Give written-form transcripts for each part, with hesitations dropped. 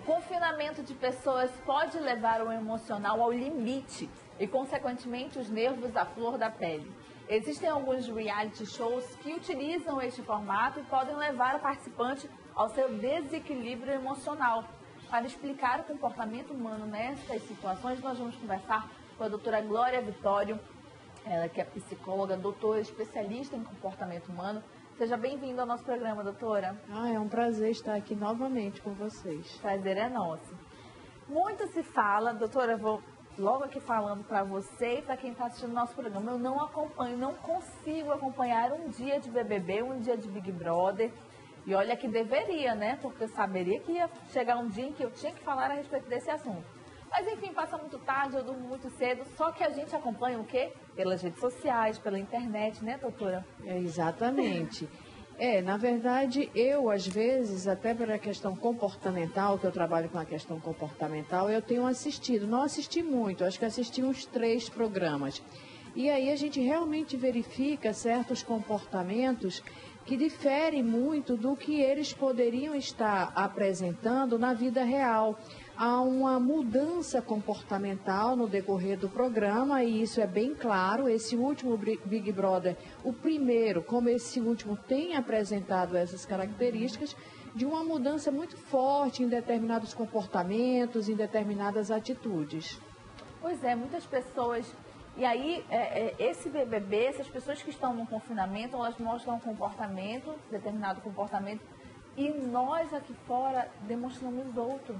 confinamento de pessoas pode levar o emocional ao limite e, consequentemente, os nervos à flor da pele. Existem alguns reality shows que utilizam este formato e podem levar o participante ao seu desequilíbrio emocional. Para explicar o comportamento humano nessas situações, nós vamos conversar com a doutora Glória Vitório, ela que é psicóloga, doutora especialista em comportamento humano. Seja bem-vindo ao nosso programa, doutora. É um prazer estar aqui novamente com vocês. Prazer é nosso. Muito se fala, doutora, eu vou logo aqui falando para você e para quem está assistindo o nosso programa. Eu não acompanho, não consigo acompanhar um dia de BBB, um dia de Big Brother. E olha que deveria, né? Porque eu saberia que ia chegar um dia em que eu tinha que falar a respeito desse assunto. Mas enfim, passa muito tarde, eu durmo muito cedo, só que a gente acompanha o quê? Pelas redes sociais, pela internet, né, doutora? Exatamente. Na verdade, eu, às vezes, até pela questão comportamental, que eu trabalho com a questão comportamental, eu tenho assistido. Não assisti muito, acho que assisti uns 3 programas. E aí a gente realmente verifica certos comportamentos que diferem muito do que eles poderiam estar apresentando na vida real. Há uma mudança comportamental no decorrer do programa e isso é bem claro. Esse último Big Brother, o primeiro, como esse último tem apresentado essas características de uma mudança muito forte em determinados comportamentos, em determinadas atitudes. Pois é, muitas pessoas... E aí, esse BBB, essas pessoas que estão no confinamento, elas mostram um comportamento, determinado comportamento, e nós aqui fora demonstramos outro.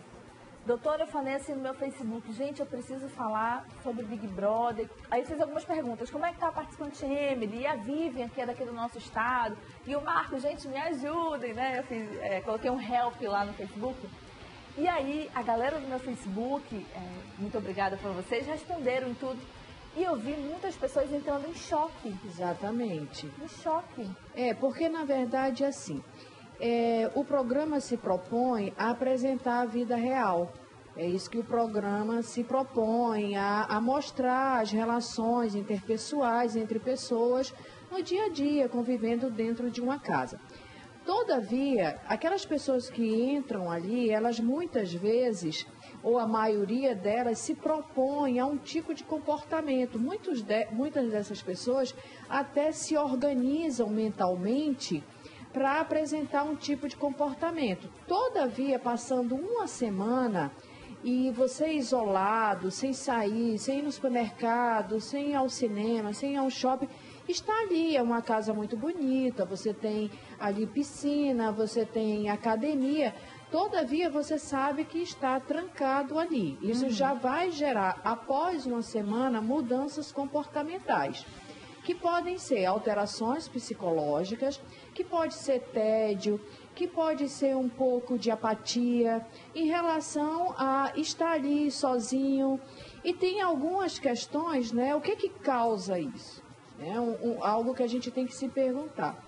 Doutora, eu falei assim no meu Facebook, gente, eu preciso falar sobre Big Brother. Aí eu fiz algumas perguntas, como é que está a participante Emily? E a Vivian, que é daqui do nosso estado? E o Marco, gente, me ajudem, né? Eu fiz, coloquei um help lá no Facebook. E aí, a galera do meu Facebook, muito obrigada por vocês, responderam em tudo. E eu vi muitas pessoas entrando em choque. Exatamente. Em choque. Porque na verdade, assim, o programa se propõe a apresentar a vida real. É isso que o programa se propõe, a mostrar as relações interpessoais entre pessoas no dia a dia, convivendo dentro de uma casa. Todavia, aquelas pessoas que entram ali, elas muitas vezes, ou a maioria delas, se propõem a um tipo de comportamento. Muitas dessas pessoas até se organizam mentalmente para apresentar um tipo de comportamento. Todavia, passando uma semana e você isolado, sem sair, sem ir no supermercado, sem ir ao cinema, sem ir ao shopping, está ali, é uma casa muito bonita, você tem ali piscina, você tem academia, todavia você sabe que está trancado ali. Isso já vai gerar, após uma semana, mudanças comportamentais, que podem ser alterações psicológicas, que pode ser tédio, que pode ser um pouco de apatia em relação a estar ali sozinho. E tem algumas questões, né? O que causa isso? Algo que a gente tem que se perguntar.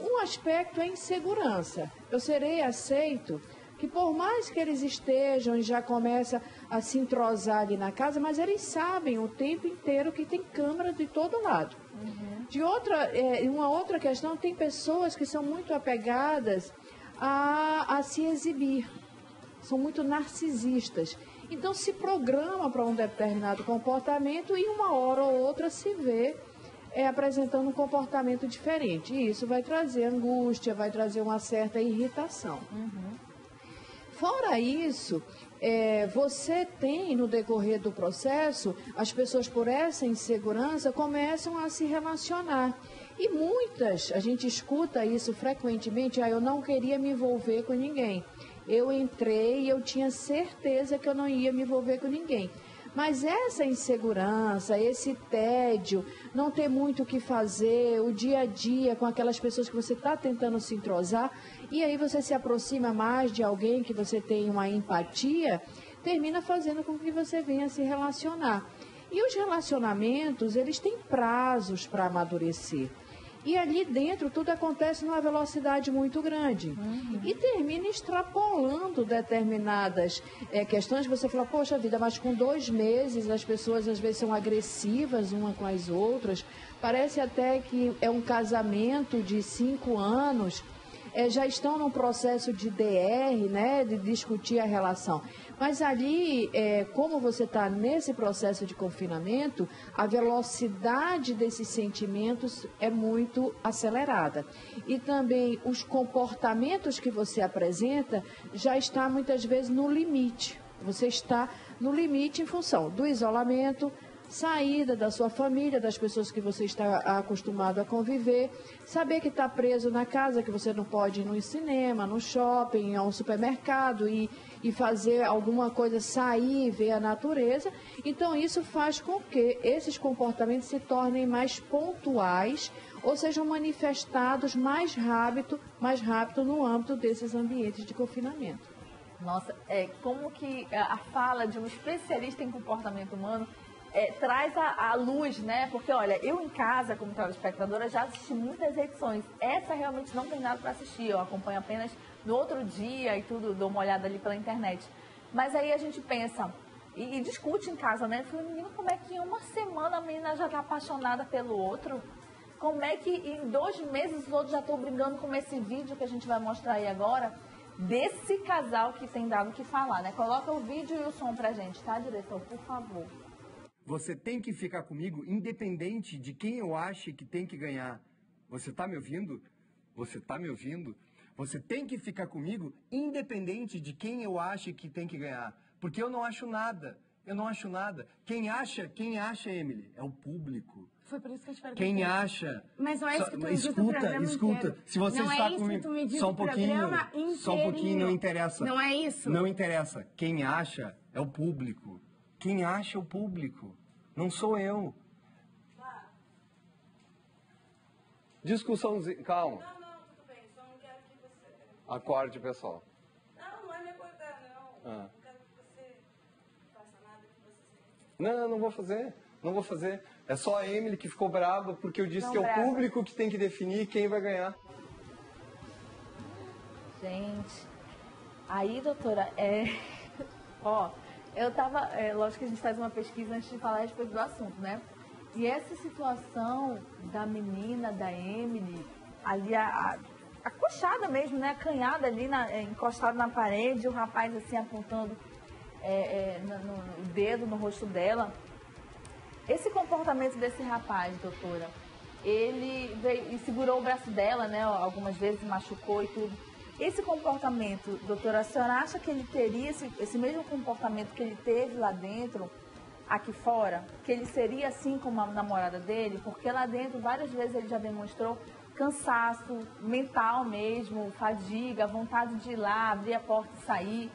Um aspecto é insegurança. Eu serei aceito que por mais que eles estejam e já começa a se entrosar ali na casa, mas eles sabem o tempo inteiro que tem câmera de todo lado. Uma outra questão, tem pessoas que são muito apegadas a se exibir, são muito narcisistas. Então se programa para um determinado comportamento e uma hora ou outra se vê apresentando um comportamento diferente. E isso vai trazer angústia, vai trazer uma certa irritação. Fora isso, você tem no decorrer do processo, as pessoas por essa insegurança começam a se relacionar. E muitas, a gente escuta isso frequentemente, eu não queria me envolver com ninguém. Eu entrei e eu tinha certeza que eu não ia me envolver com ninguém. Mas essa insegurança, esse tédio, não ter muito o que fazer, o dia a dia com aquelas pessoas que você está tentando se entrosar, e aí você se aproxima mais de alguém que você tem uma empatia, termina fazendo com que você venha se relacionar. E os relacionamentos, eles têm prazos para amadurecer. E ali dentro tudo acontece numa velocidade muito grande. E termina extrapolando determinadas questões. Você fala, poxa vida, mas com 2 meses as pessoas às vezes são agressivas uma com as outras. Parece até que é um casamento de 5 anos. já estão num processo de DR, né, de discutir a relação. Mas ali, como você está nesse processo de confinamento, a velocidade desses sentimentos é muito acelerada. E também os comportamentos que você apresenta já está muitas vezes no limite. Você está no limite em função do isolamento, saída da sua família, das pessoas que você está acostumado a conviver, saber que está preso na casa, que você não pode ir no cinema, no shopping, a um supermercado e fazer alguma coisa, sair, ver a natureza. Então, isso faz com que esses comportamentos se tornem mais pontuais ou sejam manifestados mais rápido no âmbito desses ambientes de confinamento. Nossa, como que a fala de um especialista em comportamento humano traz a luz, né? Porque, olha, eu em casa, como telespectadora, já assisti muitas edições. Essa realmente não tem nada para assistir, eu acompanho apenas no outro dia e tudo, dou uma olhada ali pela internet. Mas aí a gente pensa e discute em casa, né? Falei, menino, como é que em uma semana a menina já está apaixonada pelo outro? Como é que em 2 meses os outros já estão brigando, como esse vídeo que a gente vai mostrar aí agora, desse casal que tem dado o que falar, né? Coloca o vídeo e o som pra gente, tá, diretor? Por favor. Você tem que ficar comigo independente de quem eu ache que tem que ganhar. Você tá me ouvindo? Você tá me ouvindo? Você tem que ficar comigo independente de quem eu ache que tem que ganhar. Porque eu não acho nada. Eu não acho nada. Quem acha, Emily, é o público. Foi por isso que eu te perguntei. Quem acha... Mas não é isso que tu me disse o programa inteiro. Se você não está é isso comigo... que tu me disse só um pouquinho, só um pouquinho, não interessa. Não é isso? Não interessa. Quem acha é o público. Quem acha é o público. Não sou eu. Discussãozinha... Calma. Não, tudo bem. Só não quero que você... Acorde, pessoal. Não é me acordar, não. Ah. Não quero que você faça nada que você... Não vou fazer. Não vou fazer. É só a Emily que ficou brava porque eu disse não que é brava. o público que tem que definir quem vai ganhar. Gente, aí, doutora, ó, eu tava, lógico que a gente faz uma pesquisa antes de falar a respeito do assunto, né? E essa situação da menina, da Emily, ali acochada mesmo, né? Acanhada ali, encostada na parede, o rapaz assim apontando o dedo no rosto dela. Esse comportamento desse rapaz, doutora, ele veio e segurou o braço dela, né? Algumas vezes machucou e tudo. Esse comportamento, doutora, a senhora acha que ele teria esse mesmo comportamento que ele teve lá dentro, aqui fora? Que ele seria assim como a namorada dele? Porque lá dentro, várias vezes ele já demonstrou cansaço mental mesmo, fadiga, vontade de ir lá, abrir a porta e sair.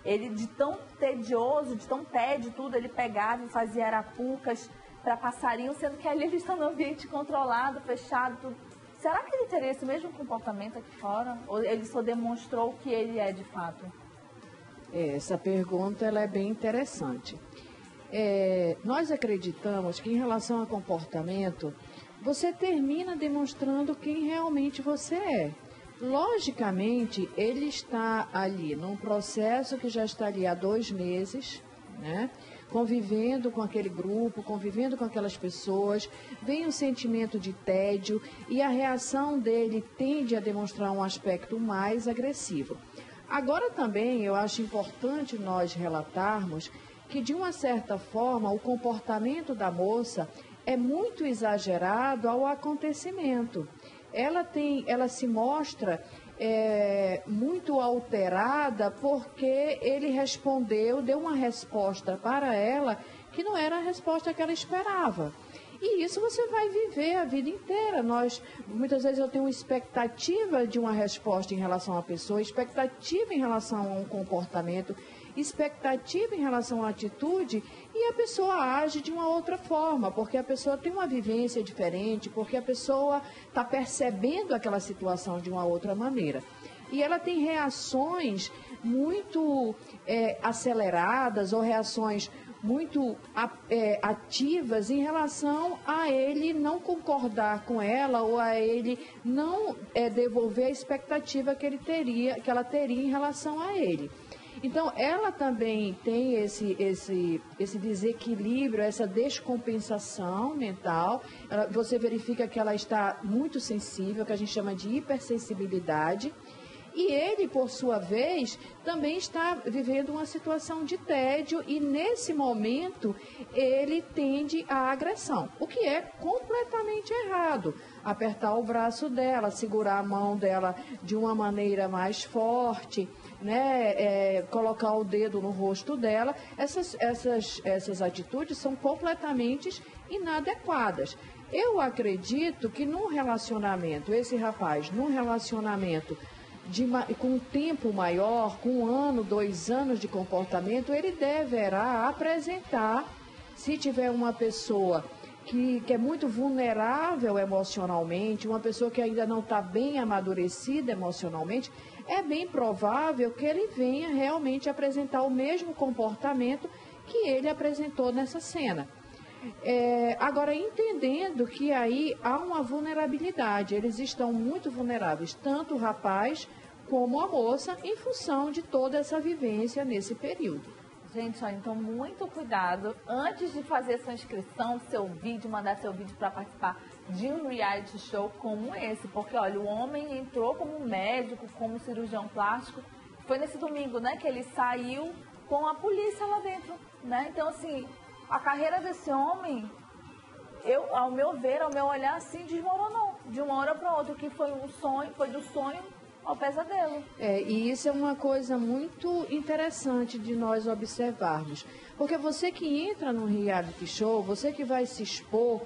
Ele, de tão tedioso, de tão tédio tudo, ele pegava e fazia arapucas para passarinho, sendo que ali ele está no ambiente controlado, fechado, tudo. Será que ele teria esse mesmo comportamento aqui fora? Ou ele só demonstrou o que ele é de fato? Essa pergunta ela é bem interessante. Nós acreditamos que em relação ao comportamento, você termina demonstrando quem realmente você é. Logicamente, ele está ali num processo que já está ali há 2 meses, né? Convivendo com aquele grupo, convivendo com aquelas pessoas, vem um sentimento de tédio e a reação dele tende a demonstrar um aspecto mais agressivo. Agora também eu acho importante nós relatarmos que, de uma certa forma, o comportamento da moça é muito exagerado ao acontecimento. Ela se mostra muito alterada porque ele deu uma resposta para ela que não era a resposta que ela esperava. E isso você vai viver a vida inteira. Muitas vezes eu tenho uma expectativa de uma resposta em relação à pessoa, expectativa em relação a um comportamento, expectativa em relação à atitude, e a pessoa age de uma outra forma, porque a pessoa tem uma vivência diferente, porque a pessoa está percebendo aquela situação de uma outra maneira. E ela tem reações muito aceleradas ou reações muito ativas em relação a ele não concordar com ela ou a ele não devolver a expectativa que ela teria em relação a ele. Então, ela também tem esse desequilíbrio, essa descompensação mental. Você verifica que ela está muito sensível, que a gente chama de hipersensibilidade. E ele, por sua vez, também está vivendo uma situação de tédio e, nesse momento, ele tende à agressão, o que é completamente errado. Apertar o braço dela, segurar a mão dela de uma maneira mais forte, né? Colocar o dedo no rosto dela, essas atitudes são completamente inadequadas. Eu acredito que num relacionamento, esse rapaz, num relacionamento com um tempo maior, com 1 ano, 2 anos de comportamento, ele deverá apresentar, se tiver uma pessoa que é muito vulnerável emocionalmente, uma pessoa que ainda não está bem amadurecida emocionalmente, é bem provável que ele venha realmente apresentar o mesmo comportamento que ele apresentou nessa cena. Agora, entendendo que aí há uma vulnerabilidade, eles estão muito vulneráveis, tanto o rapaz como a moça, em função de toda essa vivência nesse período. Gente, olha, então muito cuidado antes de fazer sua inscrição, seu vídeo, mandar seu vídeo para participar de um reality show como esse, porque olha, o homem entrou como médico, como cirurgião plástico, foi nesse domingo, né, que ele saiu com a polícia lá dentro, né? Então assim, a carreira desse homem, ao meu ver, ao meu olhar, assim, desmoronou de uma hora para outra, que foi um sonho, foi do sonho ao pesadelo. E isso é uma coisa muito interessante de nós observarmos. Porque você que entra num reality show, você que vai se expor,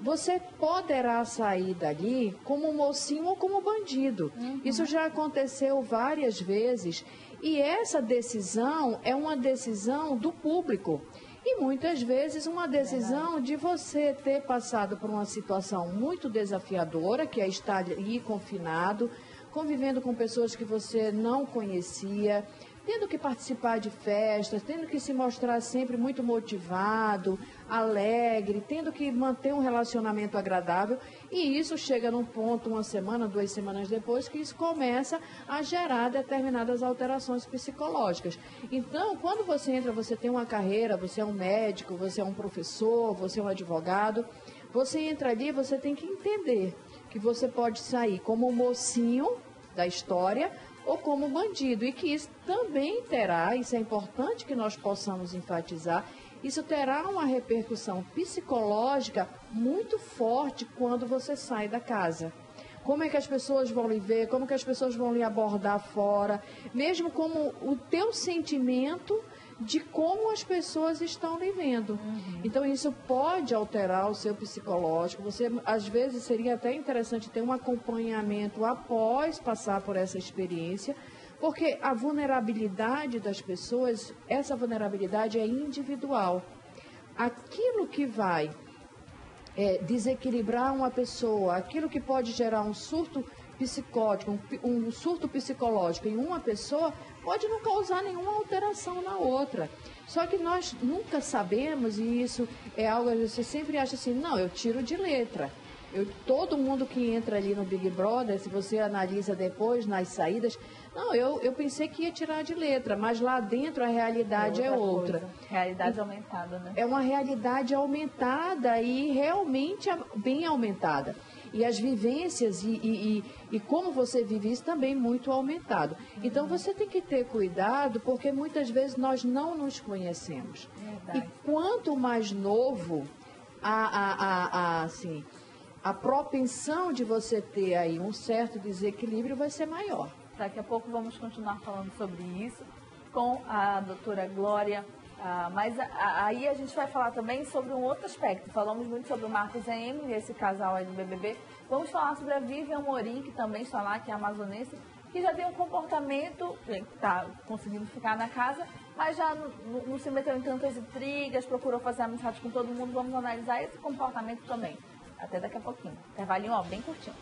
você poderá sair dali como mocinho ou como bandido. Uhum. Isso já aconteceu várias vezes. E essa decisão é uma decisão do público. E muitas vezes uma decisão de você ter passado por uma situação muito desafiadora, que é estar ali confinado, convivendo com pessoas que você não conhecia, tendo que participar de festas, tendo que se mostrar sempre muito motivado, alegre, tendo que manter um relacionamento agradável. E isso chega num ponto, 1 semana, 2 semanas depois, que isso começa a gerar determinadas alterações psicológicas. Então, quando você entra, você tem uma carreira, você é um médico, você é um professor, você é um advogado, você entra ali, você tem que entender que você pode sair como mocinho da história ou como bandido, e que isso também terá, isso é importante que nós possamos enfatizar, isso terá uma repercussão psicológica muito forte quando você sai da casa. Como é que as pessoas vão lhe ver, como que as pessoas vão lhe abordar fora, mesmo como o teu sentimento de como as pessoas estão lhe vendo. Uhum. Então, isso pode alterar o seu psicológico. Você, às vezes, seria até interessante ter um acompanhamento após passar por essa experiência, porque a vulnerabilidade das pessoas, essa vulnerabilidade é individual. Aquilo que vai desequilibrar uma pessoa, aquilo que pode gerar um surto psicótico, um surto psicológico em uma pessoa, pode não causar nenhuma alteração na outra. Só que nós nunca sabemos, e isso é algo que você sempre acha assim, não, eu tiro de letra. Todo mundo que entra ali no Big Brother, se você analisa depois nas saídas, não, eu pensei que ia tirar de letra, mas lá dentro a realidade é outra. Realidade aumentada, né? É uma realidade aumentada e realmente bem aumentada. E as vivências e como você vive isso também muito aumentado. Então, você tem que ter cuidado, porque muitas vezes nós não nos conhecemos. Verdade. E quanto mais novo, assim, a propensão de você ter aí um certo desequilíbrio vai ser maior. Daqui a pouco vamos continuar falando sobre isso com a doutora Glória. Mas aí a gente vai falar também sobre um outro aspecto. Falamos muito sobre o Marcos M, esse casal aí do BBB. Vamos falar sobre a Vivian Morim, que também está lá, que é amazonense, que já tem um comportamento, está conseguindo ficar na casa, mas já não se meteu em tantas intrigas, procurou fazer amizade com todo mundo. Vamos analisar esse comportamento também. Até daqui a pouquinho. Intervalinho, bem curtinho.